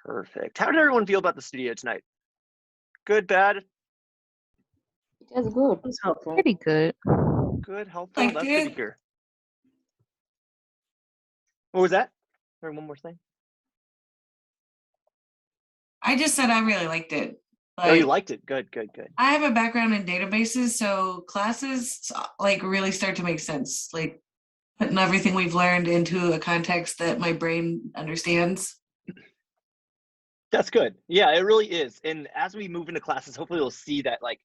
Perfect. How did everyone feel about the studio tonight? Good, bad? It was good. It was helpful. Pretty good. Good, helpful. Liked That's good to it. hear. What was that? Sorry, one more thing. I just said I really liked it. Oh, you Like, liked it. Good, good, good. I have a background in databases, so classes like really start to make sense. Like putting everything we've learned into a context that my brain understands. That's good. Yeah, it really is. And as we move into classes, hopefully we'll see that like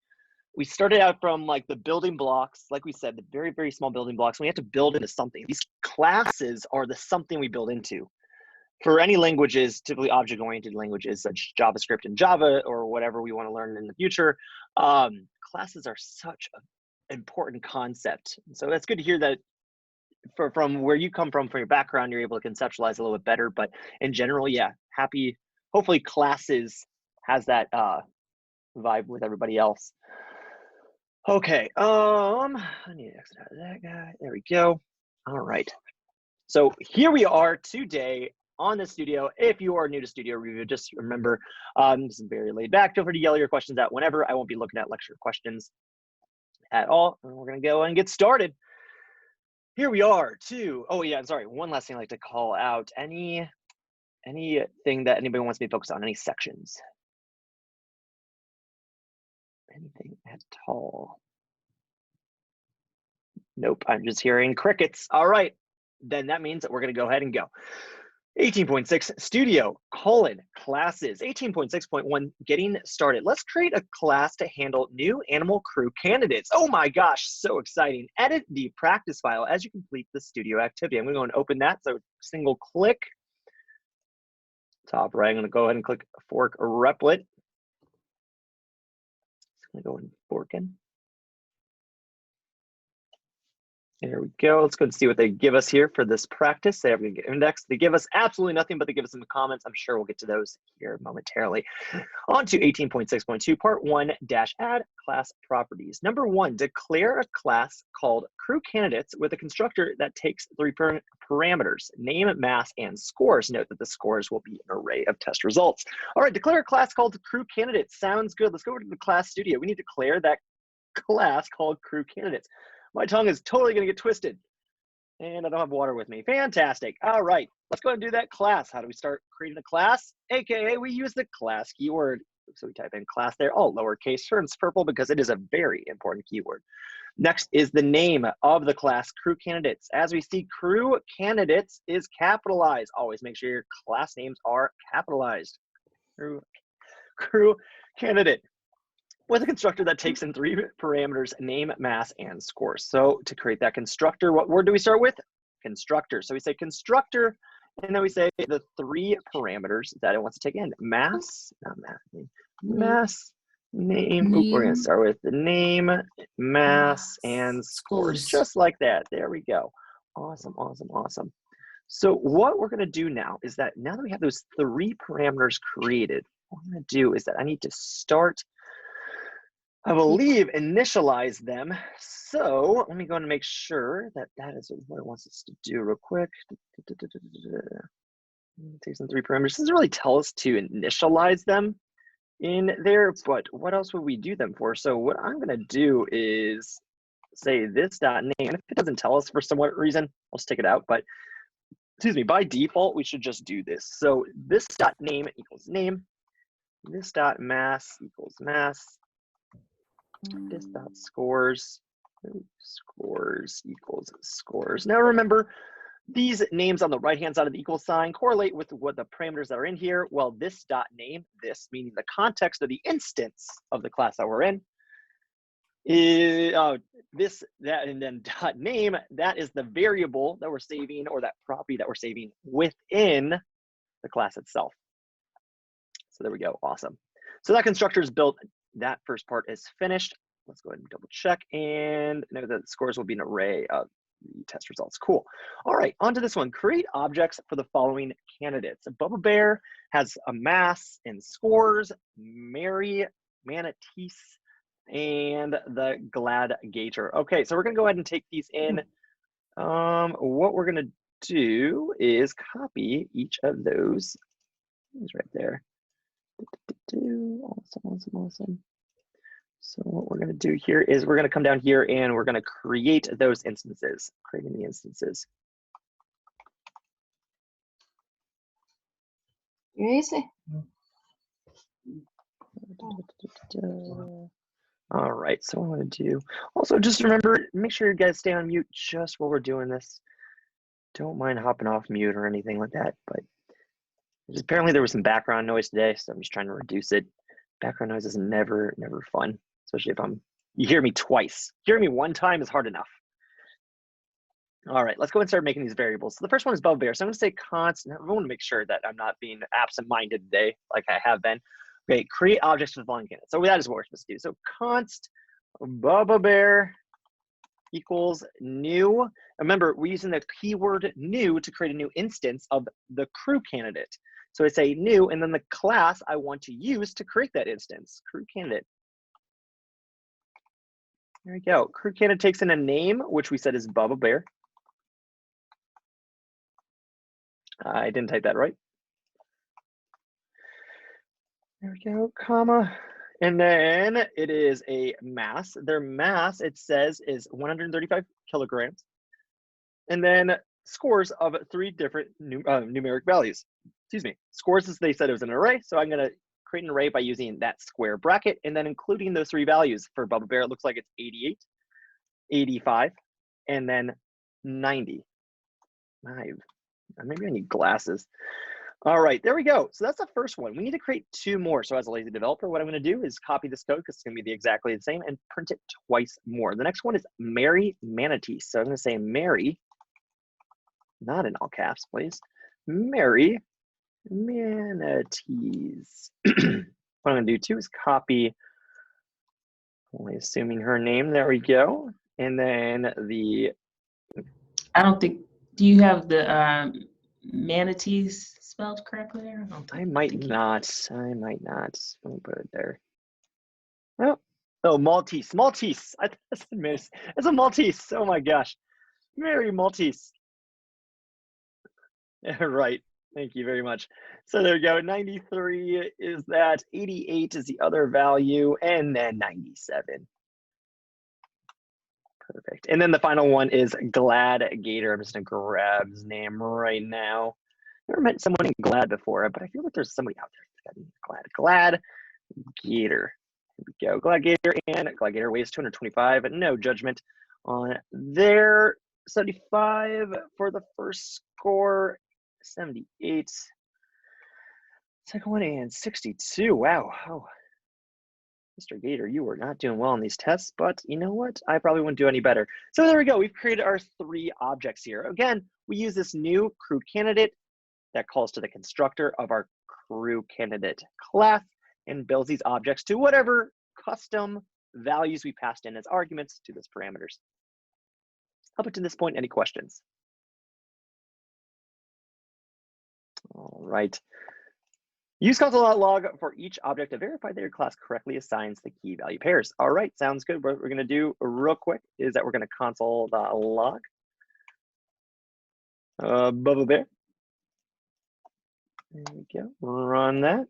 we started out from like the building blocks, like we said, the very, very small building blocks. And we have to build into something. These classes are the something we build into. For any languages, typically object-oriented languages such JavaScript and Java or whatever we want to learn in the future, classes are such an important concept. So that's good to hear that from where you come from your background, you're able to conceptualize a little bit better. But in general, yeah, happy. Hopefully classes has that vibe with everybody else. Okay, I need to exit out of that guy. There we go. All right. So here we are today on the studio. If you are new to Studio Review, just remember, this is very laid back. Feel free to yell your questions out whenever. I won't be looking at lecture questions at all. And we're gonna go and get started. Here we are too. Oh yeah, sorry. One last thing I'd like to call out. Anything that anybody wants me to focus on, any sections? Anything at all? Nope, I'm just hearing crickets. All right, then that means that we're gonna go ahead and go. 18.6 studio classes. 18.6.1 getting started. Let's create a class to handle new animal crew candidates. Oh my gosh, so exciting. Edit the practice file as you complete the studio activity. I'm gonna go and open that. So single click. Top right, I'm gonna go ahead and click fork replit. I'm gonna go and fork in. There we go. Let's go and see what they give us here for this practice. They have an index. They give us absolutely nothing, but they give us in the comments. I'm sure we'll get to those here momentarily. On to 18.6.2, part 1 dash add class properties. Number 1, declare a class called crew candidates with a constructor that takes 3 parameters, name, mass, and scores. Note that the scores will be an array of test results. All right, declare a class called crew candidates. Sounds good. Let's go over to the class studio. We need to declare that class called crew candidates. My tongue is totally going to get twisted. And I don't have water with me. Fantastic. All right, let's go and do that class. How do we start creating a class? AKA, we use the class keyword. So we type in class there, all lowercase, turns purple because it is a very important keyword. Next is the name of the class, crew candidates. As we see, crew candidates is capitalized. Always make sure your class names are capitalized. Crew candidate. With a constructor that takes in 3 parameters, name, mass, and scores. So to create that constructor, what word do we start with? Constructor. So we say constructor, and then we say the 3 parameters that it wants to take in. Mass, not mass, mass, name. Ooh, we're gonna start with the name, mass, and scores. Just like that. There we go. Awesome, awesome, awesome. So what we're gonna do now is that now that we have those 3 parameters created, what I'm gonna do is that I need to start, I believe, initialize them. So let me go and make sure that that is what it wants us to do real quick. Take some 3 parameters. It doesn't really tell us to initialize them in there, but what else would we do them for? So what I'm gonna do is say this dot name. And if it doesn't tell us for some reason, I'll just take it out. But excuse me, by default, we should just do this. So this dot name equals name. This dot mass equals mass. This dot scores equals scores. Now remember, these names on the right hand side of the equal sign correlate with what the parameters that are in here. Well, this dot name, this meaning the context of the instance of the class that we're in, is this, that, and then dot name, that is the variable that we're saving, or that property that we're saving within the class itself. So there we go. Awesome. So that constructor is built. That first part is finished. Let's go ahead and double check and know that the scores will be an array of the test results. Cool. All right, on to this one. Create objects for the following candidates. Bubba Bear has a mass and scores, Mary, Manatee, and the Gladiator. Okay, so we're gonna go ahead and take these in. What we're gonna do is copy each of those He's right there. Awesome. So what we're going to do here is we're going to come down here and we're going to create those instances, creating the instances. Easy. All right, so what I'm going to do, also just remember, make sure you guys stay on mute just while we're doing this. Don't mind hopping off mute or anything like that, but apparently there was some background noise today, so I'm just trying to reduce it. Background noise is never fun, especially if you hear me twice. Hearing me one time is hard enough. All right, let's go and start making these variables. So the first one is Bubba Bear. So I'm going to say const. I want to make sure that I'm not being absent-minded today, like I have been. Okay, create objects with volume candidates. So that is what we're supposed to do. So const Bubba Bear equals new. Remember, we're using the keyword new to create a new instance of the crew candidate. So I say new, and then the class I want to use to create that instance, crew candidate. There we go. Crew candidate takes in a name, which we said is Bubba Bear. I didn't type that right. There we go, comma. And then it is a mass. Their mass, it says, is 135 kilograms. And then scores of 3 different numeric values. Excuse me. Scores, as they said, it was an array. So I'm going to create an array by using that square bracket and then including those 3 values. For Bubba Bear, it looks like it's 88, 85, and then 90. Maybe I need glasses. All right, there we go. So that's the first one. We need to create 2 more. So as a lazy developer, what I'm going to do is copy this code because it's going to be exactly the same and print it twice more. The next one is Mary Manatee. So I'm going to say Mary, not in all caps, please. Mary Manatees. What I'm going to do too is copy, only assuming her name. There we go. And then the. I don't think. Do you have the manatees spelled correctly there? I might not. Let me put it there. Oh, Maltese. Maltese. I thought it's a Maltese. Oh my gosh. Mary Maltese. Right. Thank you very much. So there we go. 93 is that. 88 is the other value. And then 97. Perfect. And then the final one is Glad Gator. I'm just going to grab his name right now. Never met someone named Glad before, but I feel like there's somebody out there that's Glad Gator. Here we go. Glad Gator, and Glad Gator weighs 225. No judgment on there. 75 for the first score. 78. Second one, and 62. Wow. Oh. Mr. Gator, you were not doing well on these tests, but you know what? I probably wouldn't do any better. So there we go. We've created our 3 objects here. Again, we use this new crew candidate that calls to the constructor of our crew candidate class and builds these objects to whatever custom values we passed in as arguments to those parameters. Up to this point, any questions? All right. Use console.log for each object to verify that your class correctly assigns the key value pairs. All right, sounds good. What we're going to do real quick is that we're going to console.log Bubba Bear. There we go. Run that.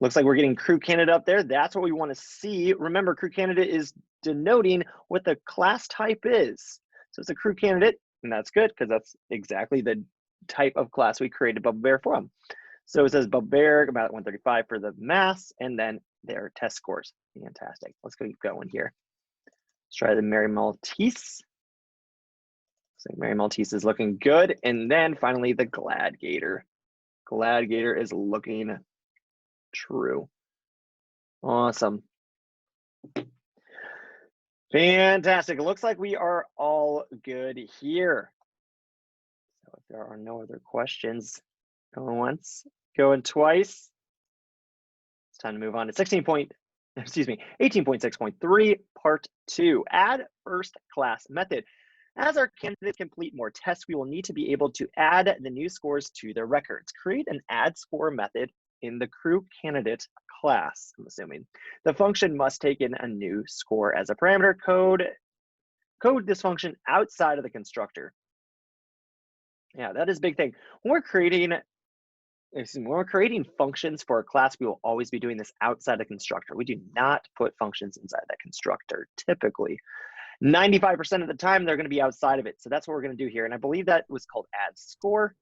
Looks like we're getting crew candidate up there. That's what we want to see. Remember, crew candidate is denoting what the class type is. So it's a crew candidate, and that's good because that's exactly the type of class we created Bubba Bear from. So it says Bubba Bear, about 135 for the mass, and then their test scores. Fantastic. Let's keep going here. Let's try the Mary Maltese. So Mary Maltese is looking good. And then finally, the Glad Gator. Glad Gator is looking true. Awesome. Fantastic. It looks like we are all good here. So if there are no other questions, going once, going twice. It's time to move on to 18.6.3, part 2. Add first class method. As our candidates complete more tests, we will need to be able to add the new scores to their records. Create an add score method in the crew candidate class, I'm assuming. The function must take in a new score as a parameter. Code this function outside of the constructor. Yeah, that is a big thing. When we're creating when we're creating functions for a class, we will always be doing this outside the constructor. We do not put functions inside that constructor typically. 95% of the time, they're going to be outside of it. So that's what we're going to do here. And I believe that was called add score.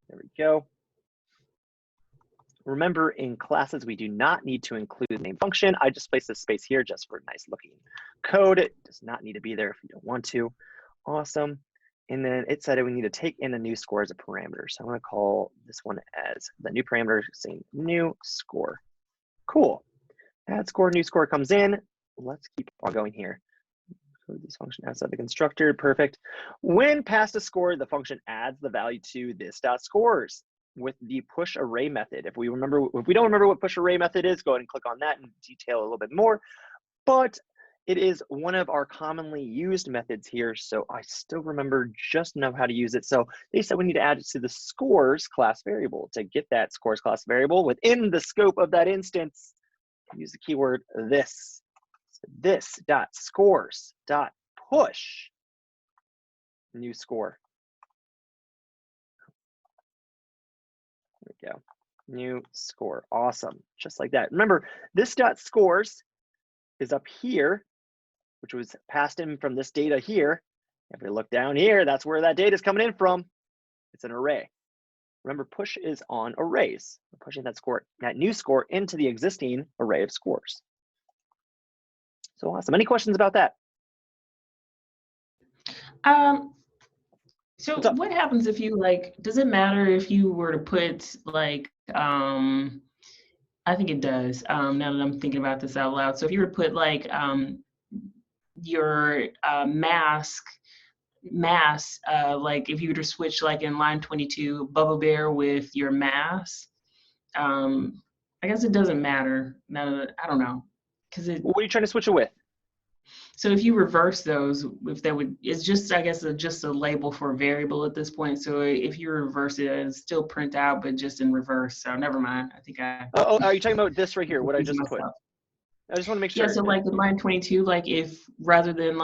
There we go. Remember, in classes, we do not need to include the name function. I just placed this space here just for nice looking code. It does not need to be there if you don't want to. Awesome. And then it said we need to take in a new score as a parameter. So I'm going to call this one as the new parameter, saying new score. Cool. Add score, new score comes in. Let's keep on going here. Include this function outside the constructor. Perfect. When passed a score, the function adds the value to this dot scores with the push array method. If we don't remember what push array method is, go ahead and click on that and detail a little bit more. But it is one of our commonly used methods here, so I still remember just enough how to use it. So they said we need to add it to the scores class variable. To get that scores class variable within the scope of that instance, use the keyword this. So this dot scores dot push new score. There we go. New score. Awesome. Just like that. Remember, this dot scores is up here, which was passed in from this data here. If we look down here, that's where that data is coming in from. It's an array. Remember, push is on arrays. We're pushing that new score into the existing array of scores. So awesome. Any questions about that? So what happens if you does it matter if you were to put I think it does, now that I'm thinking about this out loud. So if you were to put your mass, if you were to switch in line 22, Bubble Bear with your mass, I guess it doesn't matter. Now that, I don't know. What are you trying to switch it with? So if you reverse those, if that would, it's just, I guess, just a label for a variable at this point. So if you reverse it, it'll still print out, but just in reverse. So never mind. I think I. Oh, are you talking about this right here? What I just put? I just want to make sure. Yeah. So in line 22, if rather than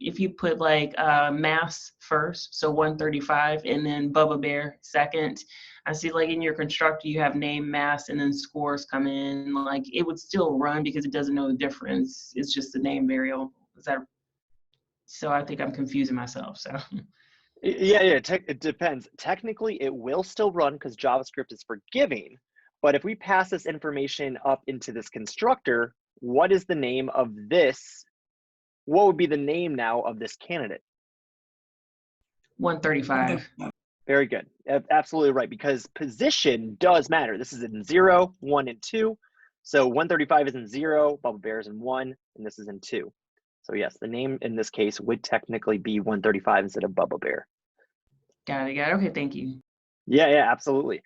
if you put mass first, so 135, and then Bubba Bear second. I see in your constructor, you have name, mass, and then scores come in. It would still run because it doesn't know the difference. It's just the name variable. So I think I'm confusing myself. So. Yeah. It depends. Technically, it will still run because JavaScript is forgiving. But if we pass this information up into this constructor, what is the name of this? What would be the name now of this candidate? 135. Very good. Absolutely right, because position does matter. This is in 0, 1, and 2. So 135 is in 0, Bubble Bear is in 1, and this is in 2. So yes, the name in this case would technically be 135 instead of Bubble Bear. Got it. Okay, thank you. Yeah, absolutely.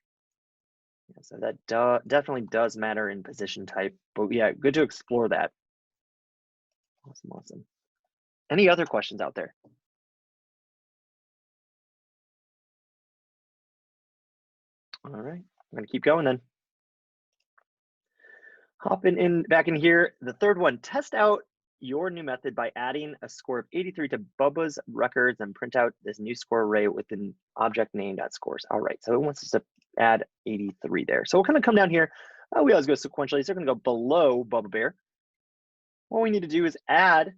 Yeah, so that definitely does matter in position type. But yeah, good to explore that. Awesome. Any other questions out there? All right, I'm gonna keep going then. Hopping back in here, the third one, test out your new method by adding a score of 83 to Bubba's records and print out this new score array with an object name.scores. All right, so it wants us to add 83 there. So we'll kind of come down here. We always go sequentially, so we're gonna go below Bubba Bear. What we need to do is add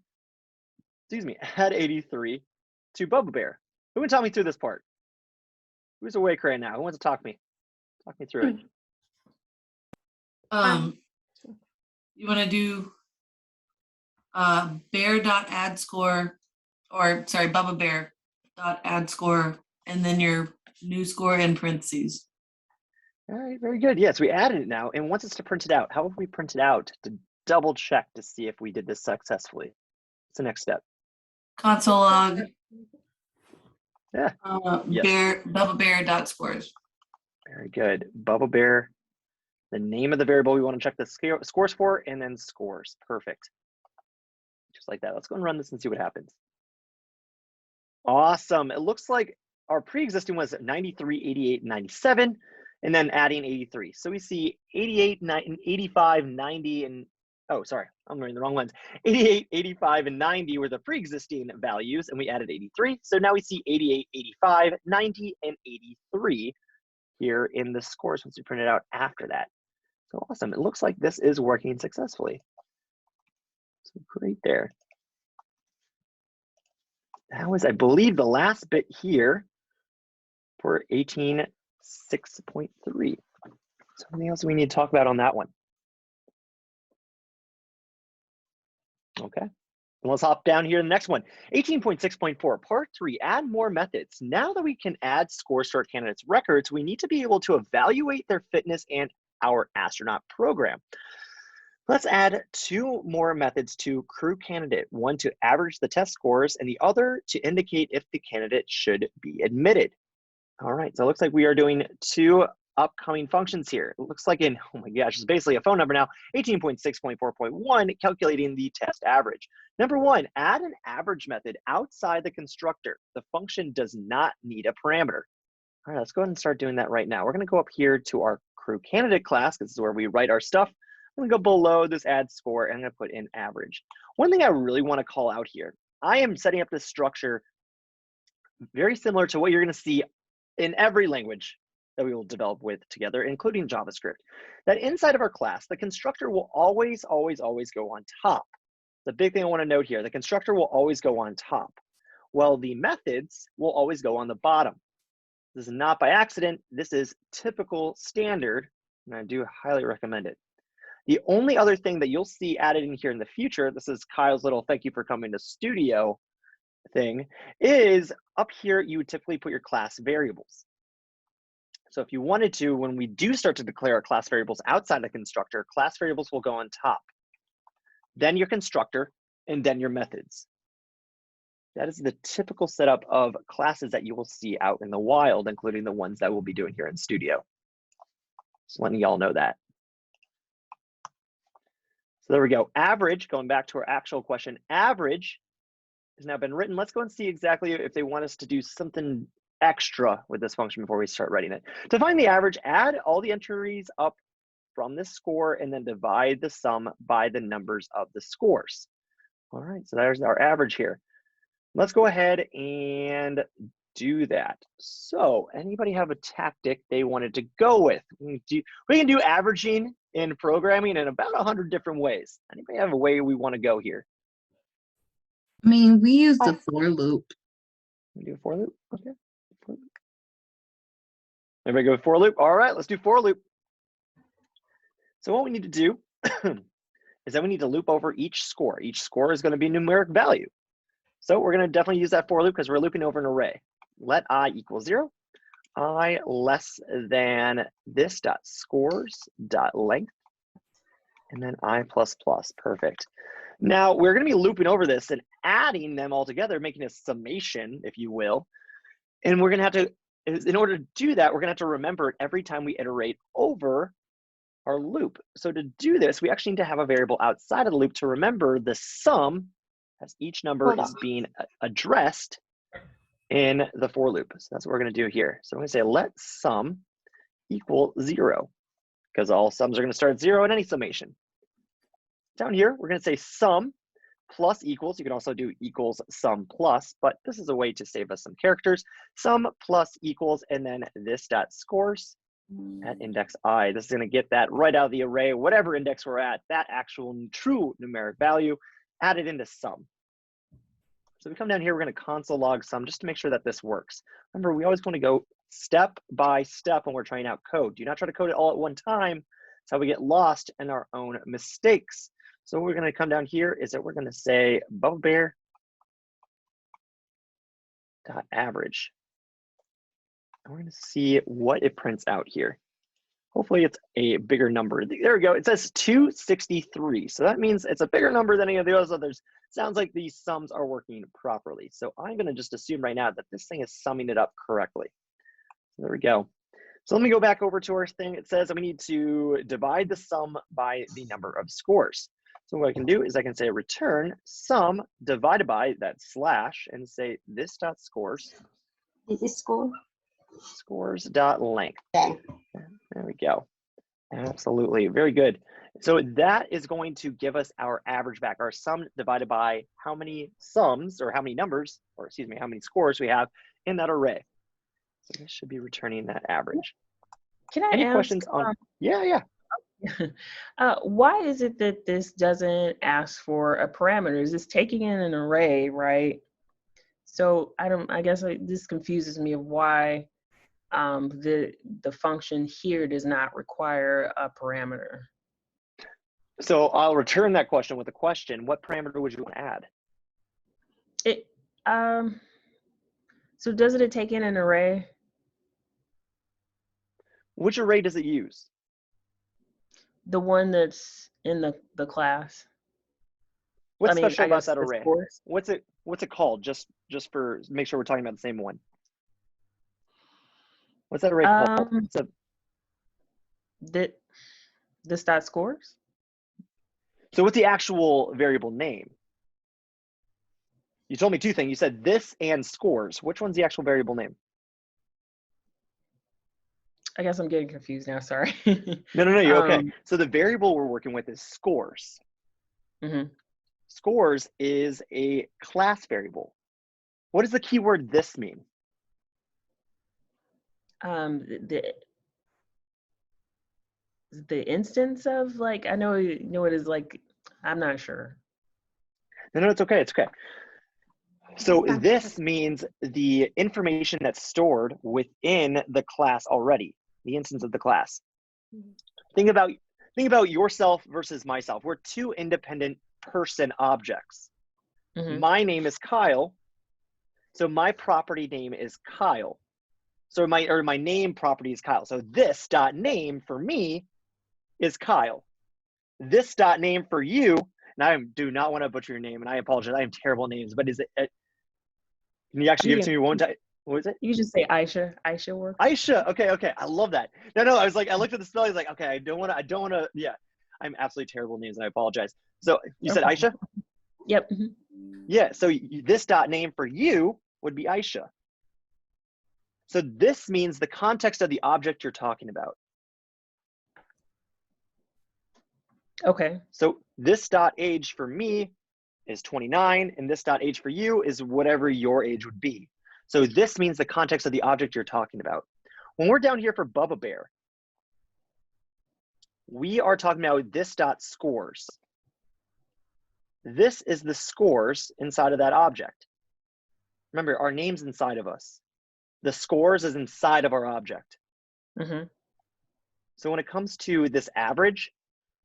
83 to Bubba Bear. Who can talk me through this part? Who's awake right now? Who wants to talk me? Talk me through it. You want to do bear.addScore, or sorry, Bubba Bear.addScore, and then your new score in parentheses. All right, very good. Yes, we added it now. And once it's to print it out, how would we print it out to double check to see if we did this successfully? What's the next step? Console log. Yeah. Yes. Bubba Bear.scores. Very good. Bubba Bear, the name of the variable we want to check the scores for, and then scores. Perfect. Just like that. Let's go and run this and see what happens. Awesome. It looks like our pre-existing was 93, 88, 97, and then adding 83. So we see 88, 85, 90, and oh, sorry, I'm reading the wrong ones. 88, 85, and 90 were the pre-existing values, and we added 83. So now we see 88, 85, 90, and 83 here in the scores once we print it out after that. So awesome. It looks like this is working successfully. So great there. That was, I believe, the last bit here for 18.6.3. So anything else we need to talk about on that one? Okay. And let's hop down here to the next one. 18.6.4, part 3, add more methods. Now that we can add scores to our candidates' records, we need to be able to evaluate their fitness and our astronaut program. Let's add 2 more methods to crew candidate, one to average the test scores and the other to indicate if the candidate should be admitted. All right, so it looks like we are doing 2 upcoming functions here. It looks like in, oh my gosh, it's basically a phone number now, 18.6.4.1, calculating the test average. Number 1, add an average method outside the constructor. The function does not need a parameter. All right, let's go ahead and start doing that right now. We're gonna go up here to our crew candidate class, because this is where we write our stuff. I'm gonna go below this add score and I'm gonna put in average. One thing I really wanna call out here, I am setting up this structure very similar to what you're gonna see in every language that we will develop with together, including JavaScript. That inside of our class, the constructor will always go on top. The big thing I wanna note here, the constructor will always go on top, while the methods will always go on the bottom. This is not by accident, this is typical standard, and I do highly recommend it. The only other thing that you'll see added in here in the future, this is Kyle's little thank you for coming to studio thing, is up here you would typically put your class variables. So if you wanted to, when we do start to declare our class variables outside the constructor, class variables will go on top, then your constructor, and then your methods. That is the typical setup of classes that you will see out in the wild, including the ones that we'll be doing here in studio. Just letting y'all know that. So there we go. Average, going back to our actual question, average has now been written. Let's go and see exactly if they want us to do something extra with this function before we start writing it. To find the average, add all the entries up from this score and then divide the sum by the numbers of the scores. All right, so there's our average here. Let's go ahead and do that. So anybody have a tactic they wanted to go with? We can do averaging in programming in about 100 different ways. Anybody have a way we want to go here? I mean, we use the for loop. We do a for loop? Okay. For loop. Everybody go with for loop? All right, let's do for loop. So what we need to do is that we need to loop over each score. Each score is going to be a numeric value. So we're going to definitely use that for loop because we're looping over an array. Let I equal 0, I less than this dot scores dot length, and then I plus plus. Perfect. Now we're going to be looping over this and adding them all together, making a summation, if you will. And we're going to have to, in order to do that, we're going to have to remember it every time we iterate over our loop. So to do this, we actually need to have a variable outside of the loop to remember the sum as each number is being addressed in the for loop. So that's what we're going to do here. So I'm going to say let sum equal 0 because all sums are going to start at 0 in any summation. Down here, we're going to say sum plus equals. You can also do equals sum plus, but this is a way to save us some characters. Sum plus equals, and then this dot scores at index I. This is going to get that right out of the array, whatever index we're at, that actual true numeric value, added into sum. So we come down here, we're going to console log sum just to make sure that this works. Remember, we always want to go step by step when we're trying out code. Do not try to code it all at one time. That's how we get lost in our own mistakes. So what we're going to come down here is that we're going to say bubble bear dot average. And we're going to see what it prints out here. Hopefully it's a bigger number. There we go. It says 263. So that means it's a bigger number than any of those others. Sounds like these sums are working properly. So I'm going to just assume right now that this thing is summing it up correctly. So there we go. So let me go back over to our thing. It says that we need to divide the sum by the number of scores. So what I can do is I can say return sum divided by that slash and say this dot scores. This is score. Scores dot length. Okay. There we go. Absolutely. Very good. So that is going to give us our average back, our sum divided by how many sums or how many numbers, or excuse me, how many scores we have in that array. So this should be returning that average. Can I Any ask, questions on? Yeah. why is it that this doesn't ask for a parameter? It's taking in an array, right? So I guess this confuses me of why the function here does not require a parameter. So I'll return that question with a question. What parameter would you want to add? It so doesn't it take in an array? Which array does it use? The one that's in the class. What's I mean, special I about guess that the array? scores. What's it called? Just for make sure we're talking about the same one. What's that array called? It's a, This dot scores. so what's the actual variable name? You told me two things. You said this and scores. Which one's the actual variable name? I guess I'm getting confused now. Sorry. No, you're okay. So the variable we're working with is scores. Mm-hmm. Scores is a class variable. What does the keyword this mean? The instance of, like, I know it is, like, I'm not sure. No, it's okay. It's okay. So this means the information that's stored within the class already, the instance of the class. Think about yourself versus myself. We're two independent person objects. Mm-hmm. My name is Kyle, so my property name is Kyle. So my name property is Kyle. So this dot name for me is Kyle. This dot name for you, and I do not want to butcher your name, and I apologize. I have terrible names, but is it? Can you actually give it to me one time? What is it? You just say Aisha. Aisha works. Aisha. Okay. I love that. No. I was like, I looked at the spelling. I was like, okay, I don't want to. Yeah, I'm absolutely terrible names, and I apologize. So you said Aisha? Yep. Mm-hmm. Yeah. So this dot name for you would be Aisha. So this means the context of the object you're talking about. Okay. So this dot age for me is 29, and this dot age for you is whatever your age would be. So this means the context of the object you're talking about. When we're down here for Bubba Bear, we are talking about this dot scores. This is the scores inside of that object. Remember, our name's inside of us. The scores is inside of our object. Mm-hmm. So when it comes to this average,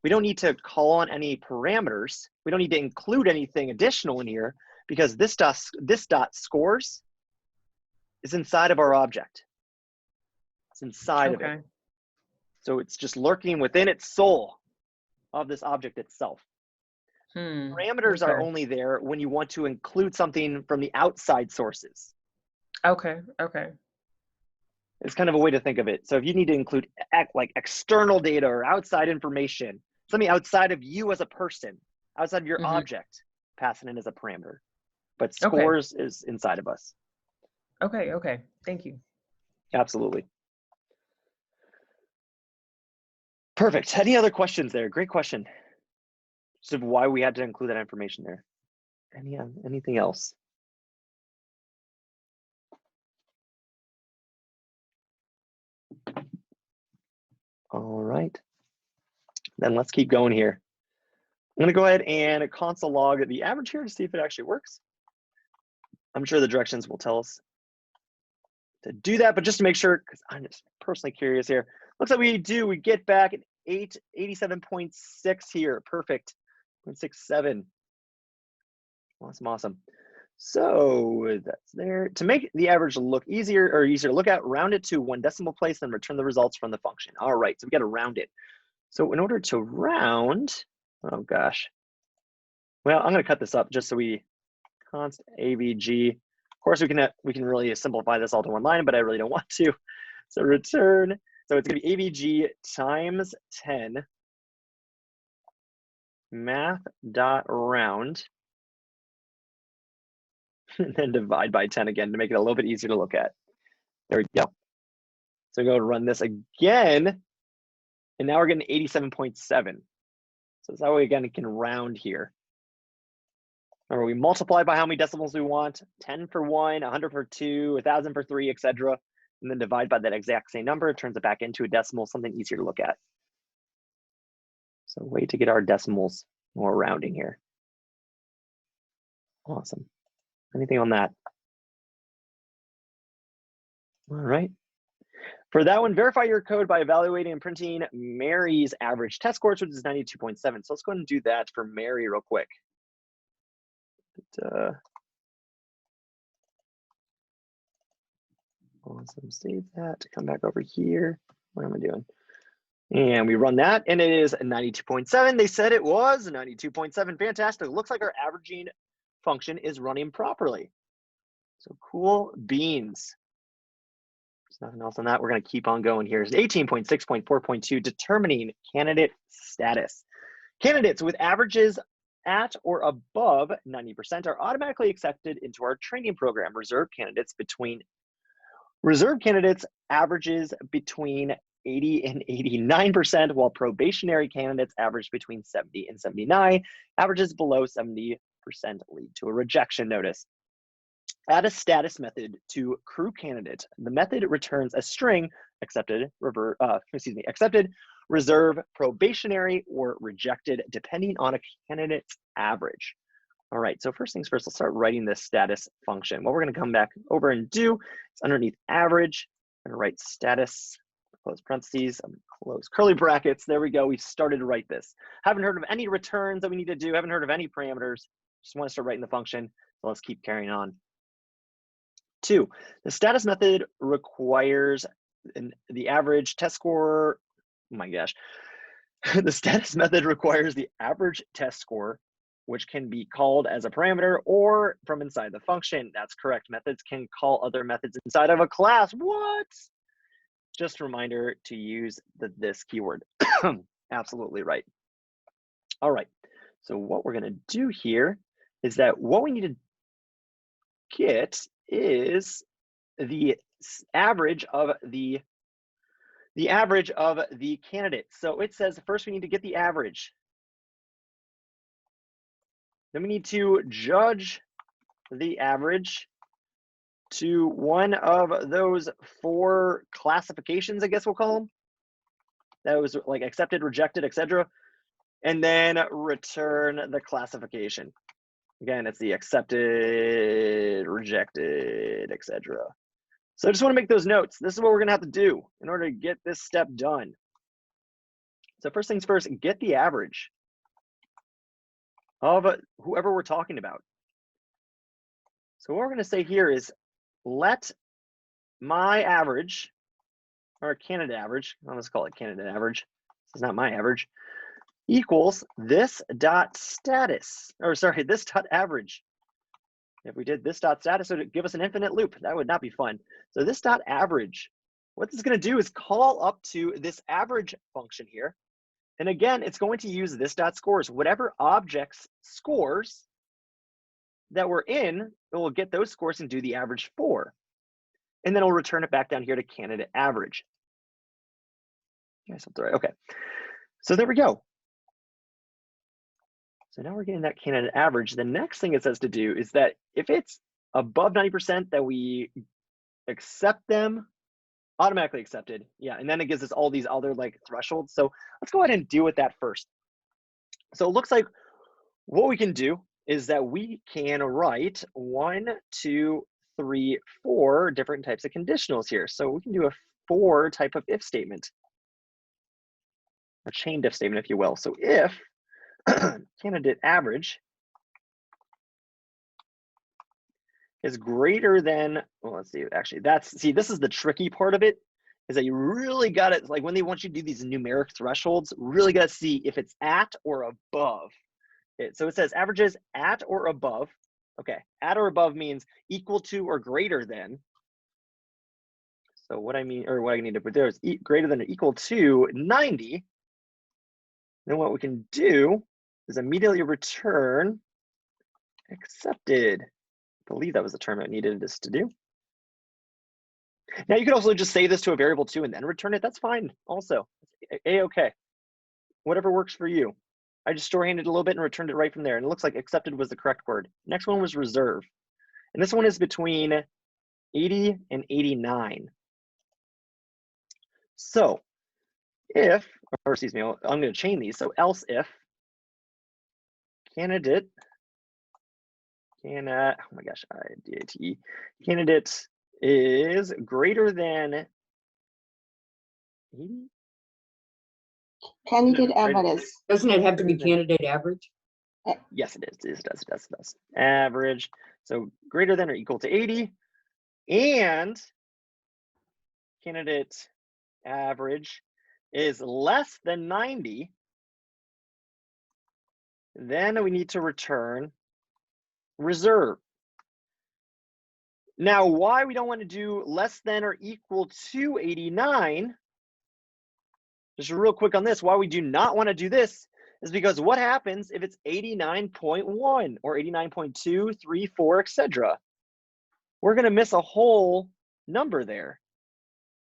we don't need to call on any parameters. We don't need to include anything additional in here because this dot scores is inside of our object. It's inside of it. So it's just lurking within its soul of this object itself. Parameters are only there when you want to include something from the outside sources. Okay. It's kind of a way to think of it. So if you need to include like external data or outside information, something outside of you as a person, outside of your object, passing in as a parameter. But scores is inside of us. Okay. Thank you. Absolutely. Perfect. Any other questions there? Great question. Just of why we had to include that information there. Anything else? All right. Then let's keep going here. I'm gonna go ahead and console log the average here to see if it actually works. I'm sure the directions will tell us to do that, but just to make sure, because I'm just personally curious here. Looks like we get back an 87.6 here. Perfect. 0.67. Awesome. So that's there. To make the average look easier to look at, round it to one decimal place, then return the results from the function. All right, so we got to round it. So in order to round, oh gosh. Well, I'm going to cut this up just so we const avg. Of course, we can really simplify this all to one line, but I really don't want to. So return. So it's going to be avg times 10 math.round. And then divide by 10 again to make it a little bit easier to look at. There we go. So go run this again. And now we're getting 87.7. So that's how we again can round here. Remember, we multiply by how many decimals we want, 10 for 1, 100 for 2, 1,000 for 3, etc. and then divide by that exact same number. It turns it back into a decimal, something easier to look at. So way to get our decimals more rounding here. Awesome. Anything on that? All right. For that one, verify your code by evaluating and printing Mary's average test scores, which is 92.7. So let's go ahead and do that for Mary real quick. Awesome, save that, come back over here. What am I doing? And we run that, and it is 92.7. They said it was 92.7. Fantastic. It looks like our averaging function is running properly. So cool beans. There's nothing else on that. We're going to keep on going here. 18.6.4.2, determining candidate status. Candidates with averages at or above 90% are automatically accepted into our training program. Reserve candidates averages between 80 and 89%, while probationary candidates average between 70 and 79. Averages below 70% lead to a rejection notice. Add a status method to crew candidate. The method returns a string accepted, reserve, probationary, or rejected, depending on a candidate's average. All right, so first things first, let's start writing this status function. What we're gonna come back over and do is underneath average, I'm gonna write status, close parentheses, close curly brackets. There we go, we've started to write this. Haven't heard of any returns that we need to do, haven't heard of any parameters, just wanna start writing the function, so let's keep carrying on. 2, the status method requires the average test score, oh my gosh. The status method requires the average test score, which can be called as a parameter or from inside the function. That's correct. Methods can call other methods inside of a class. What? Just a reminder to use this keyword. Absolutely right. All right. So what we're going to do here is that what we need to get is the average of the candidates. So it says first we need to get the average. Then we need to judge the average to one of those 4 classifications, I guess we'll call them. That was like accepted, rejected, etc. And then return the classification. Again, it's the accepted, rejected, etc. So I just want to make those notes. This is what we're going to have to do in order to get this step done. So first things first, get the average of whoever we're talking about. So what we're going to say here is let my average, or candidate average, let's call it candidate average, this is not my average, equals this dot status, or sorry, this dot average. If we did this dot status, it would give us an infinite loop. That would not be fun. So this dot average, what this is going to do is call up to this average function here. And again, it's going to use this dot scores. Whatever object's scores that we're in, it will get those scores and do the average for. And then it'll return it back down here to candidate average. Yes, that's right. Okay. So there we go. So now we're getting that candidate average. The next thing it says to do is that if it's above 90%, that we accept them, automatically accepted. Yeah, and then it gives us all these other like thresholds. So let's go ahead and deal with that first. So it looks like what we can do is that we can write 1, 2, 3, 4 different types of conditionals here. So we can do a 4 type of if statement, a chained if statement, if you will. So if candidate average is greater than, well, let's see, actually see, this is the tricky part of it, is that you really got to, like when they want you to do these numeric thresholds, really got to see if it's at or above it. So it says averages at or above. Okay, at or above means equal to or greater than. So what I mean, or what I need to put there is greater than or equal to 90. Then what we can do is immediately return accepted. I believe that was the term it needed this to do. Now you could also just say this to a variable too and then return it. That's fine also. A-okay. Whatever works for you. I just shorthanded it a little bit and returned it right from there. And it looks like accepted was the correct word. Next one was reserve. And this one is between 80 and 89. So if, or excuse me, I'm going to chain these. So else if candidate, oh my gosh, IDATE, candidate is greater than 80? Candidate average. Doesn't it have to be candidate average? Yes, it is. It does. Average. So greater than or equal to 80. And candidate average is less than 90. Then we need to return reserve. Now, why we don't want to do less than or equal to 89, just real quick on this, why we do not want to do this is because what happens if it's 89.1 or 89.2, 3, 4, etc.? We're going to miss a whole number there.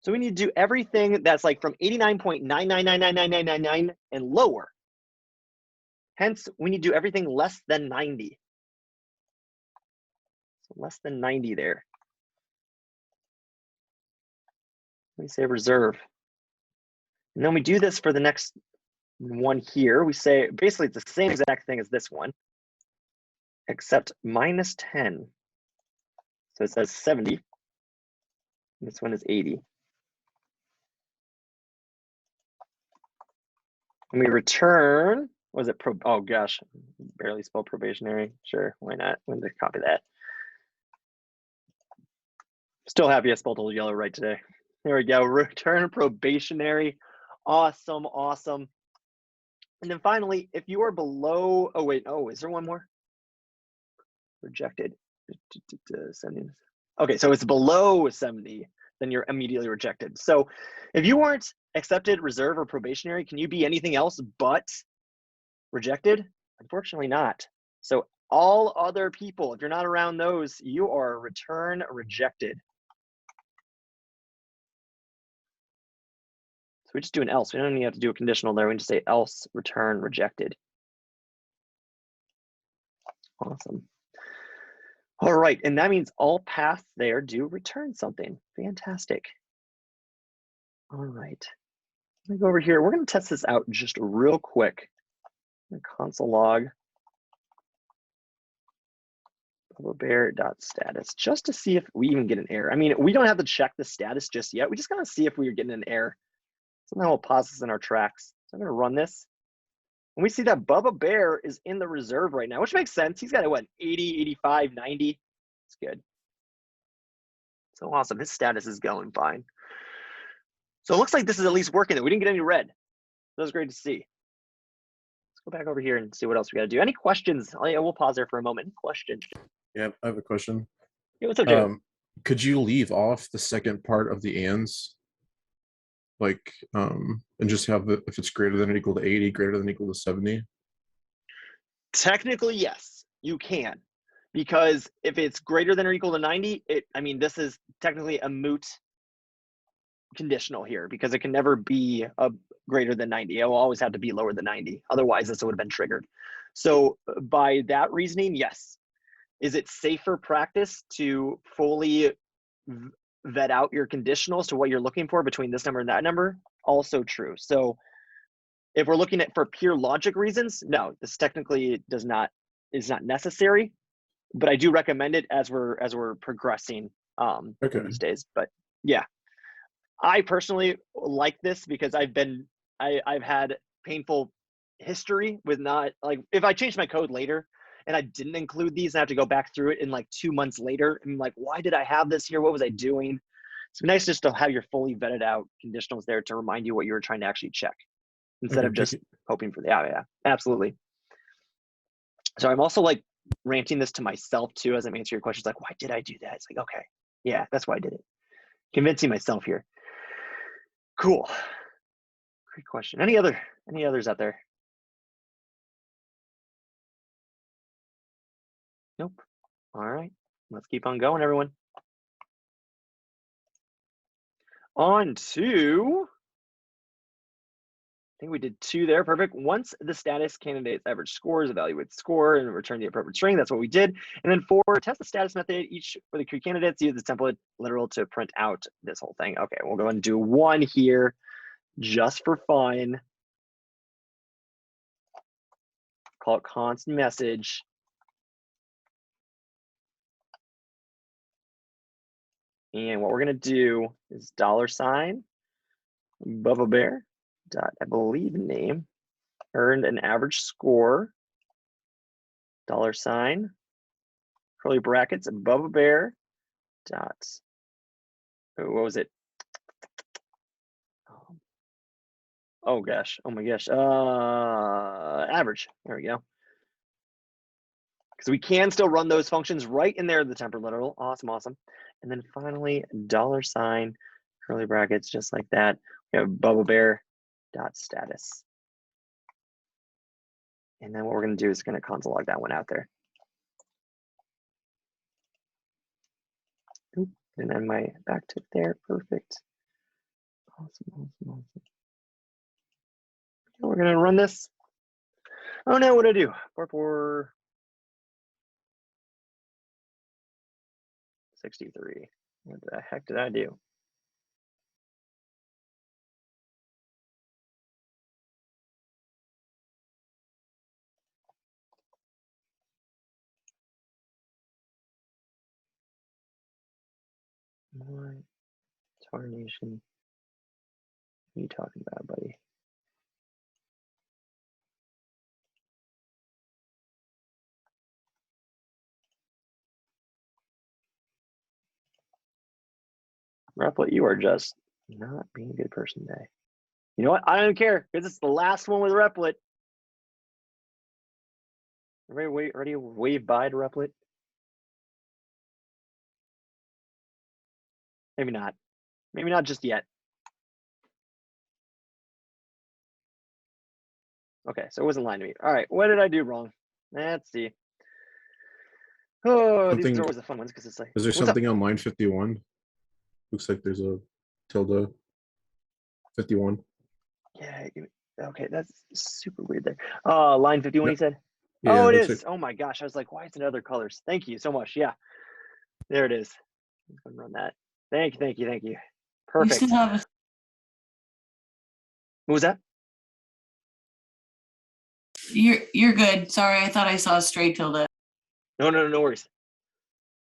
So we need to do everything that's like from 89.9999999 and lower. Hence, we need to do everything less than 90. So less than 90 there. Let me say reserve. And then we do this for the next one here. We say, basically it's the same exact thing as this one, except minus 10. So it says 70. This one is 80. And we return, was it oh gosh, barely spelled probationary. Sure, why not? I'm going to copy that. Still happy I spelled old yellow right today. There we go, return probationary. Awesome, awesome. And then finally, if you are below, oh wait, oh, is there one more? Rejected. 70. Okay, so it's below 70, then you're immediately rejected. So if you weren't accepted, reserve, or probationary, can you be anything else but rejected? Unfortunately not. So all other people, if you're not around those, you are return rejected. So we just do an else. We don't even have to do a conditional there. We can just say else return rejected. Awesome. All right, and that means all paths there do return something. Fantastic. All right, let me go over here. We're going to test this out just real quick. Console log bear.status just to see if we even get an error. I mean, we don't have to check the status just yet. We just got to see if we're getting an error. So now we'll pause this in our tracks. So I'm going to run this. And we see that Bubba Bear is in the reserve right now, which makes sense. He's got, what, 80, 85, 90. It's good. So awesome. His status is going fine. So it looks like this is at least working. We didn't get any red. That was great to see. Let's go back over here and see what else we got to do. Any questions? We'll pause there for a moment. Any questions? Yeah, I have a question. Yeah, what's up, Joe? Could you leave off the second part of the ands? Like, and just have it, if it's greater than or equal to 80, greater than or equal to 70? Technically, yes, you can. Because if it's greater than or equal to 90, I mean, this is technically a moot conditional here because it can never be a greater than 90. It will always have to be lower than 90. Otherwise, this would have been triggered. So by that reasoning, yes. Is it safer practice to fully vet out your conditionals to what you're looking for between this number and that number? Also true. So if we're looking at for pure logic reasons, no, this technically is not necessary, but I do recommend it as we're progressing these days. But yeah, I personally like this because I've had painful history with not, like, if I change my code later and I didn't include these, I have to go back through it in like 2 months later. And like, why did I have this here? What was I doing? It's nice just to have your fully vetted out conditionals there to remind you what you were trying to actually check instead of just hoping for the, yeah, absolutely. So I'm also like ranting this to myself too, as I'm answering your questions, like, why did I do that? It's like, okay, yeah, that's why I did it. Convincing myself here. Cool. Great question. Any others out there? Nope. All right, let's keep on going, everyone. On to, I think we did 2 there. Perfect. Once the status candidate's average scores, evaluate score and return the appropriate string. That's what we did. And then 4, test the status method. Each for the candidates, use the template literal to print out this whole thing. Okay, we'll go ahead and do 1 here. just for fun. Call it const message. And what we're gonna do is $, Bubba Bear dot, I believe name, earned an average score, $, curly brackets, Bubba Bear dot, what was it? Oh gosh, oh my gosh, average, there we go. Because we can still run those functions right in there, the tempered literal, awesome. And then finally, $, curly brackets, just like that. We have Bubba Bear dot status. And then what we're gonna do is gonna console log that one out there. Oop, and then my backtick there, perfect. Awesome. We're gonna run this. Oh no, what did I do? 63. What the heck did I do? What tarnation are you talking about, buddy? Replit, you are just not being a good person today. You know what? I don't care because it's the last one with Replit. Everybody ready to wave bye to Replit? Maybe not. Maybe not just yet. Okay, so it wasn't lying to me. All right, what did I do wrong? Let's see. Oh, these are always the fun ones because it's like. Is there something on line 51? Looks like there's a tilde 51. Yeah, okay, that's super weird there. Line 51, Yep. he said? Yeah, Oh, it that's is. Oh my gosh, I was like, why is it in other colors? Thank you so much. Yeah, there it is. I'm gonna run that. Thank you. You Perfect. still have What was that? you're good. Sorry, I thought I saw a straight tilde. No worries.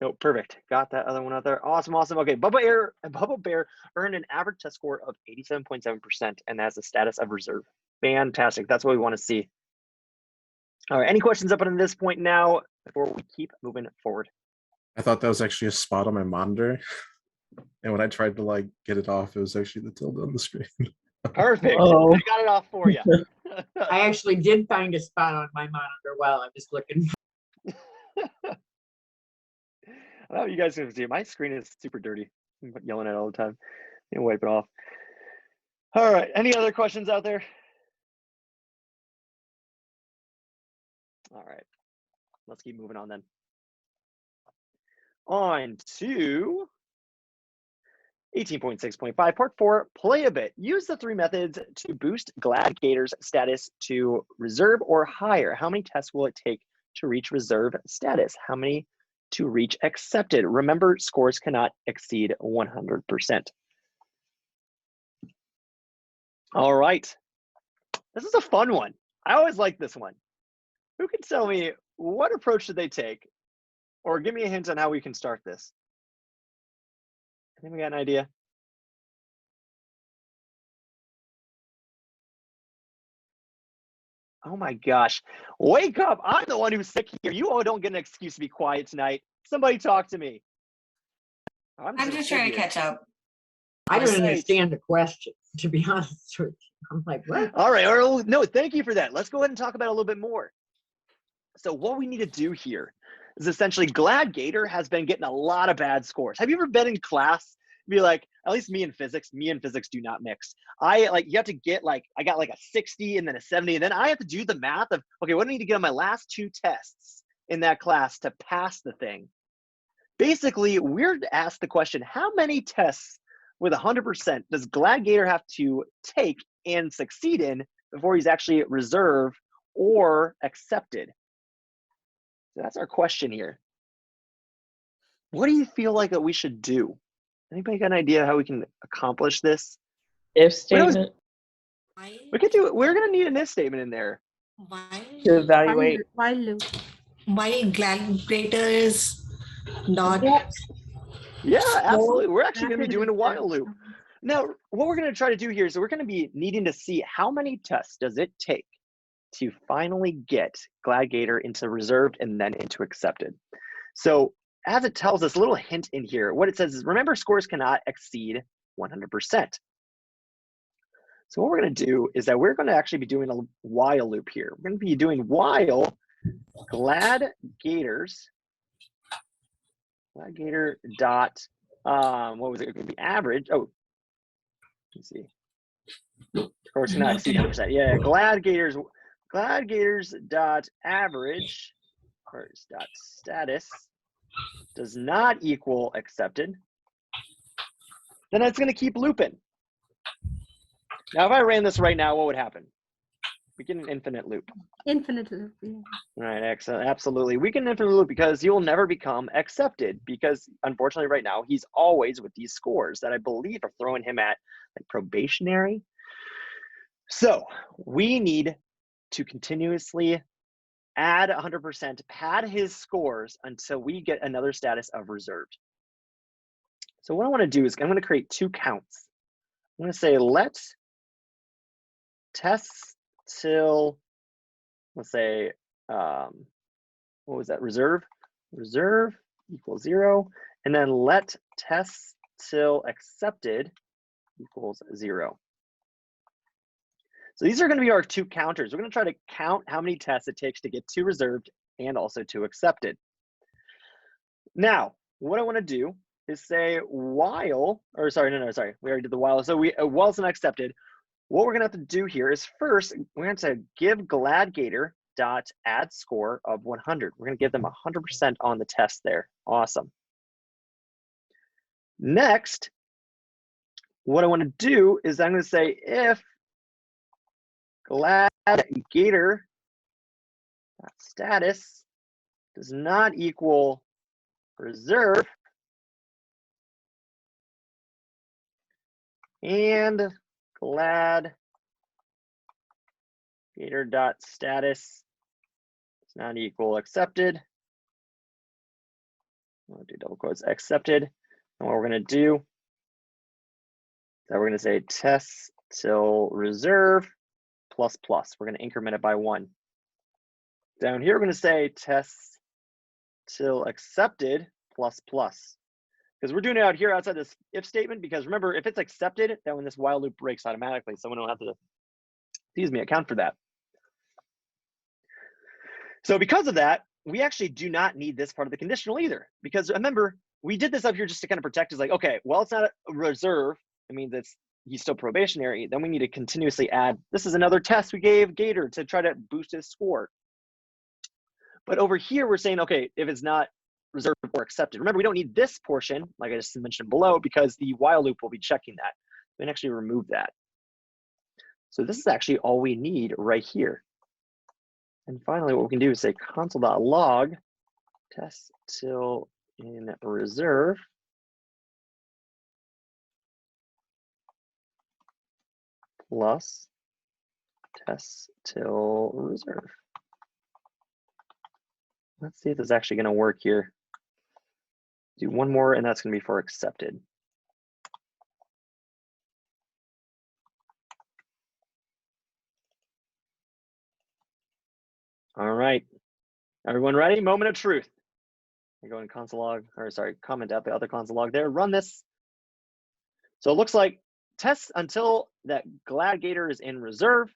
No, perfect. Got that other one out there. Awesome. Okay, Bubba Bear earned an average test score of 87.7%, and that's the status of reserve. Fantastic. That's what we want to see. All right. Any questions up until this point now before we keep moving forward? I thought that was actually a spot on my monitor. And when I tried to like get it off, it was actually the tilde on the screen. Perfect. Oh. I got it off for you. I actually did find a spot on my monitor while I was looking. I don't know if you guys can see. My screen is super dirty. I'm yelling at it all the time. You wipe it off. All right. Any other questions out there? All right. Let's keep moving on then. On to 18.6.5, part 4, play a bit. Use the 3 methods to boost Gladiator's status to reserve or higher. How many tests will it take to reach reserve status? How many to reach accepted? Remember, scores cannot exceed 100%. All right. This is a fun one. I always like this one. Who can tell me what approach should they take? Or give me a hint on how we can start this. I think we got an idea. Oh my gosh. Wake up. I'm the one who's sick here. You all don't get an excuse to be quiet tonight. Somebody talk to me. I'm just trying to catch up. I don't Right. understand the question, to be honest with you. I'm like, what? All right. Earl, no, thank you for that. Let's go ahead and talk about it a little bit more. So what we need to do here is essentially Gladiator has been getting a lot of bad scores. Have you ever been in class? Be like, at least me and physics do not mix. You have to get I got like a 60 and then a 70. And then I have to do the math of, okay, what do I need to get on my last 2 tests in that class to pass the thing? Basically, we're asked the question, how many tests with 100% does Gladiator have to take and succeed in before he's actually reserved or accepted? So that's our question here. What do you feel like that we should do? Anybody got an idea how we can accomplish this? If When I was- statement. We could do it. We're gonna need an if statement in there. To evaluate. While loop. While gladiator is not Yeah, So absolutely. We're actually After gonna be the doing a while result. loop. Now, what we're gonna try to do here is we're gonna be needing to see how many tests does it take to finally get Gladiator into reserved and then into accepted. So as it tells us, a little hint in here, what it says is, remember, scores cannot exceed 100%. So what we're going to do is that we're going to actually be doing a while loop here. We're going to be doing while Gladiator dot, what was it going to be, average? Oh, let's see. Of course, cannot exceed 100%. Yeah, Gladiators dot average or dot status does not equal accepted. Then it's going to keep looping. Now, if I ran this right now, what would happen? We get an infinite loop. Infinite loop. Yeah. Right, excellent. Absolutely. We can infinite loop because he will never become accepted because unfortunately right now he's always with these scores that I believe are throwing him at like probationary. So we need to continuously add 100%, pad his scores until we get another status of reserved. So what I want to do is I'm going to create two counts. I'm going to say let tests till, let's say, what was that, reserve equals 0, and then let tests till accepted equals 0. So these are going to be our two counters. We're going to try to count how many tests it takes to get to reserved and also to accepted. Now, what I want to do is say while, or sorry, we already did the while. So while it's not accepted, what we're going to have to do here is first, we're going to give Gladiator dot add score of 100. We're going to give them 100% on the test there. Awesome. Next, what I want to do is I'm going to say if Gladiator status does not equal reserve and Gladiator dot status does not equal accepted. I'll do double quotes, accepted. And what we're going to do is that we're going to say tests till reserve plus plus. We're going to increment it by 1. Down here, we're going to say tests till accepted plus plus. Because we're doing it out here outside this if statement, because remember, if it's accepted, then when this while loop breaks automatically, someone will have to, excuse me, account for that. So because of that, we actually do not need this part of the conditional either. Because remember, we did this up here just to kind of protect us, like, okay, well, it's not a reserve. It means he's still probationary. Then we need to continuously add. This is another test we gave Gator to try to boost his score. But over here, we're saying, okay, if it's not reserved or accepted. Remember, we don't need this portion, like I just mentioned below, because the while loop will be checking that. We can actually remove that. So this is actually all we need right here. And finally, what we can do is say console.log test till in reserve plus tests till reserve. Let's see if this is actually going to work here. Do one more, and that's going to be for accepted. All right, everyone ready? Moment of truth. I go in console log, or sorry, comment out the other console log there. Run this. So it looks like tests until that Gladiator is in reserve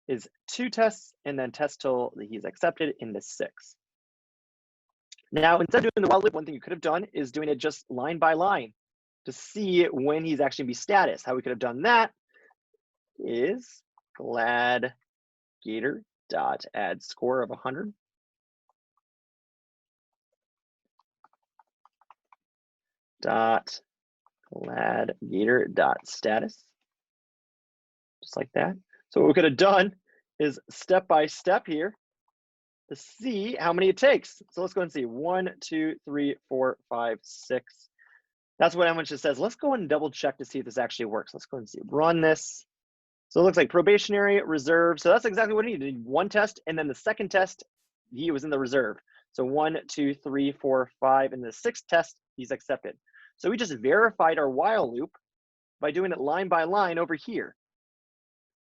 is 2 tests, and then test till he's accepted in the 6. Now, instead of doing the while loop, one thing you could have done is doing it just line by line to see when he's actually be status. How we could have done that is Gladiator dot add score of 100 dot Gladiator dot status, just like that. So what we could have done is step by step here to see how many it takes. So let's go and see 1, 2, 3, 4, 5, 6. That's what Emma just says. Let's go and double check to see if this actually works. Let's go and see. Run this. So it looks like probationary, reserve. So that's exactly what he needed. One test, and then the second test, he was in the reserve. So 1, 2, 3, 4, 5, and the sixth test, he's accepted. So we just verified our while loop by doing it line by line over here.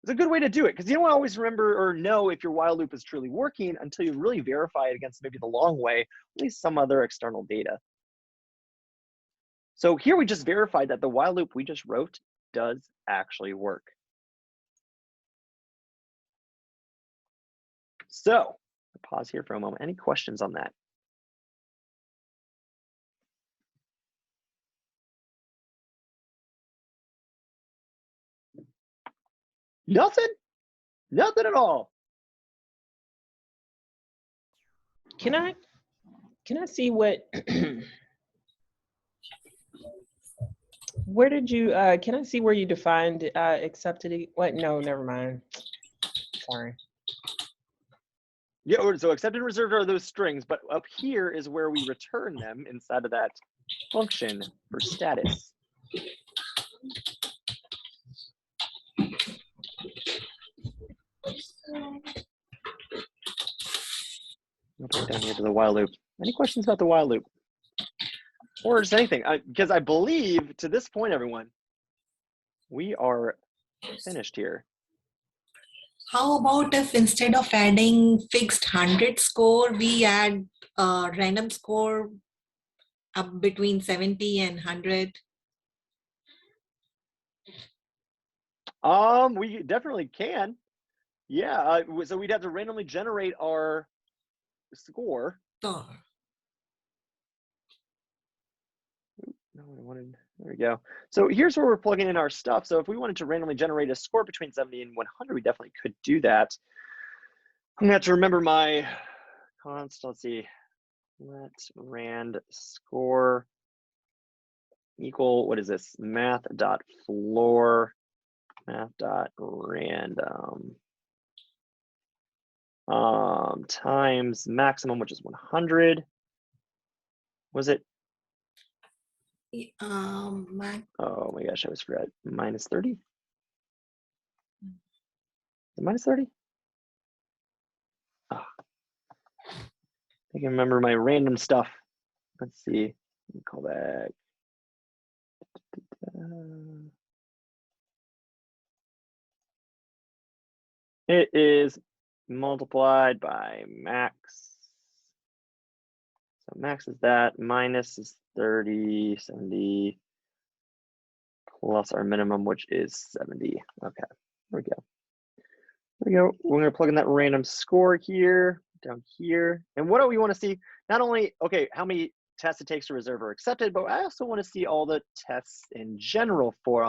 It's a good way to do it because you don't always remember or know if your while loop is truly working until you really verify it against maybe the long way, at least some other external data. So here we just verified that the while loop we just wrote does actually work. So pause here for a moment. Any questions on that? Nothing? Nothing at all. Can I see what where did you can I see where you defined accepted? What? No, never mind. Sorry. Yeah, so accepted and reserved are those strings, but up here is where we return them inside of that function for status. I'll put it down here to the while loop. Any questions about the while loop? Or just anything? Because I believe to this point, everyone, we are finished here. How about if instead of adding fixed 100 score, we add a random score up between 70 and 100? We definitely can. Yeah, so we'd have to randomly generate our score. So, No, there we go. So here's where we're plugging in our stuff. So if we wanted to randomly generate a score between 70 and 100, we definitely could do that. I'm gonna have to remember my const. Let's see. Let rand score equal, what is this? Math.floor, math.random times maximum, which is 100. Was it? Oh my gosh, I always forgot. Minus 30? Minus 30? Oh, I can remember my random stuff. Let's see. Let me call back. It is multiplied by max. So max is that, minus is 30, 70, plus our minimum, which is 70. Okay, there we go. There we go. We're gonna plug in that random score here, down here. And what do we wanna see? Not only, okay, how many tests it takes to reserve or accepted, but I also wanna see all the tests in general for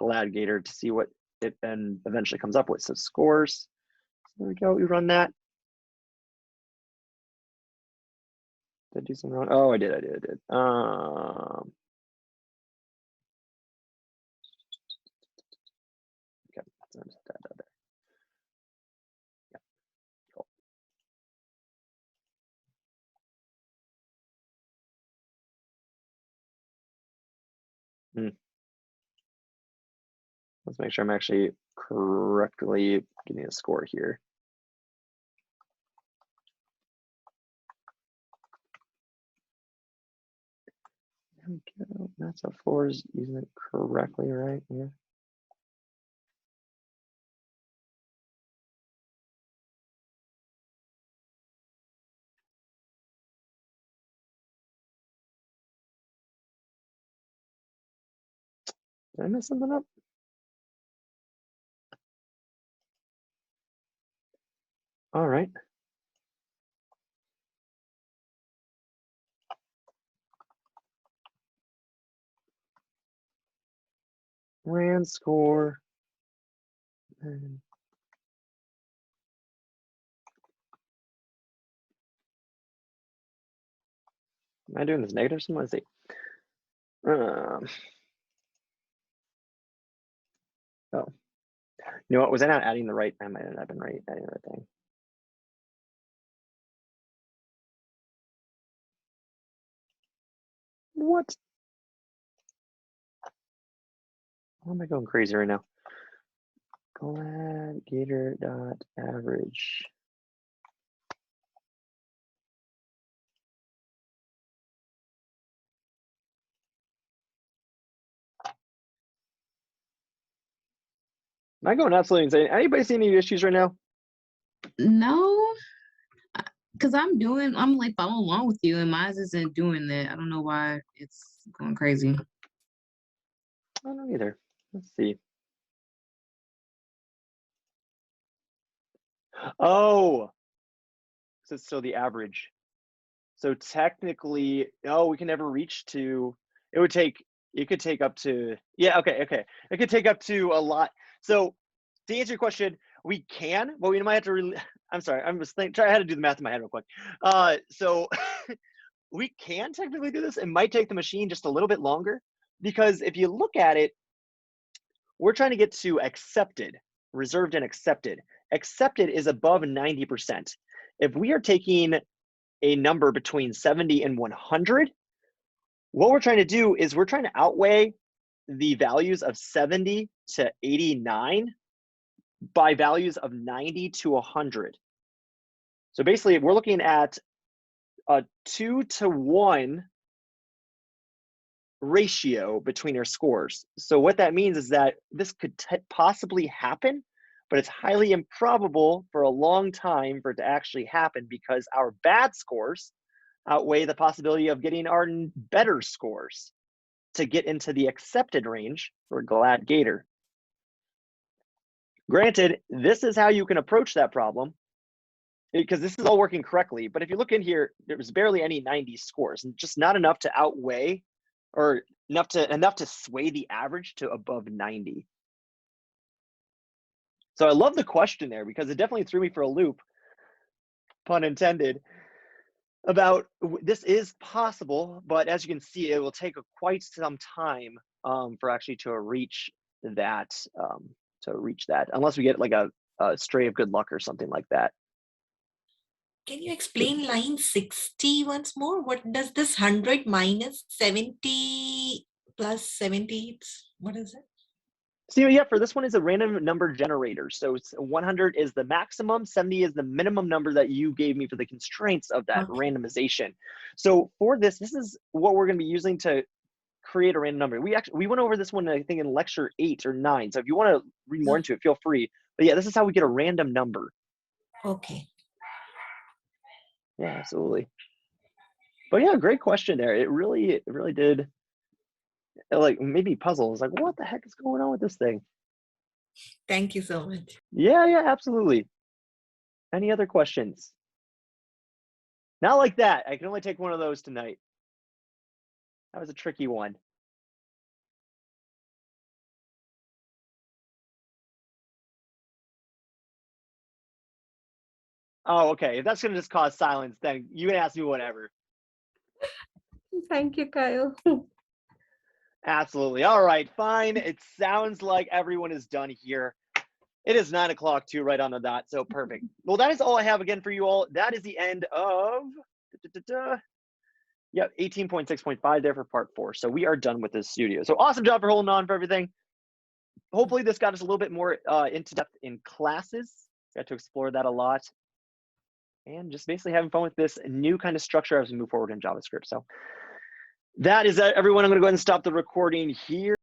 Gladgator to see what it then eventually comes up with. So scores, there we go, we run that. Did I do something wrong? Oh, I did. Okay, so I'm just that there. Yeah, cool. Let's make sure I'm actually correctly getting a score here. There we go. That's how floor is using it correctly, right? Yeah. Did I mess something up? All right. Rand score. And am I doing this negative? So let's see. Oh, you know what? Was I not adding the right? I might not have been right adding the right thing. What? Why am I going crazy right now? glad gator dot average. Am I going absolutely insane? Anybody see any issues right now? No, because I'm like following along with you, and mine isn't doing that. I don't know why it's going crazy. I don't know either. Let's see. Oh, so it's still the average. So technically, no, we can never reach to, it could take up to, yeah, okay. It could take up to a lot. So to answer your question, we can, but we might have to, I'm sorry, I'm just trying, I had to do the math in my head real quick. So we can technically do this. It might take the machine just a little bit longer, because if you look at it, we're trying to get to accepted, reserved and accepted. Accepted is above 90%. If we are taking a number between 70 and 100, what we're trying to do is we're trying to outweigh the values of 70 to 89 by values of 90 to 100. So basically, we're looking at a 2-to-1 ratio between our scores. So what that means is that this could possibly happen, but it's highly improbable for a long time for it to actually happen, because our bad scores outweigh the possibility of getting our better scores to get into the accepted range for Glad Gator. Granted, this is how you can approach that problem, because this is all working correctly. But if you look in here, there was barely any 90 scores, and just not enough to outweigh, or enough to sway the average to above 90. So I love the question there, because it definitely threw me for a loop, pun intended, about this is possible, but as you can see, it will take quite some time for actually to reach that, unless we get like a stray of good luck or something like that. Can you explain line 60 once more? What does this 100 minus 70 plus 70? What is it? So yeah, for this one is a random number generator. So it's 100 is the maximum, 70 is the minimum number that you gave me for the constraints of that randomization. So for this is what we're going to be using to create a random number. We went over this one, I think, in lecture 8 or 9. So if you want to read more into it, feel free. But yeah, this is how we get a random number. Okay. Yeah, absolutely. But yeah, great question there. It really did, like, maybe puzzles. Like, what the heck is going on with this thing? Thank you so much. Yeah, absolutely. Any other questions? Not like that. I can only take one of those tonight. That was a tricky one. Oh, okay. If that's going to just cause silence, then you can ask me whatever. Thank you, Kyle. Absolutely. All right, fine. It sounds like everyone is done here. It is 9 o'clock too, right on the dot. So perfect. Well, that is all I have again for you all. That is the end of, yeah, 18.6.5 there for part 4. So we are done with this studio. So awesome job for holding on for everything. Hopefully this got us a little bit more into depth in classes. Got to explore that a lot. And just basically having fun with this new kind of structure as we move forward in JavaScript. So that is everyone. I'm going to go ahead and stop the recording here.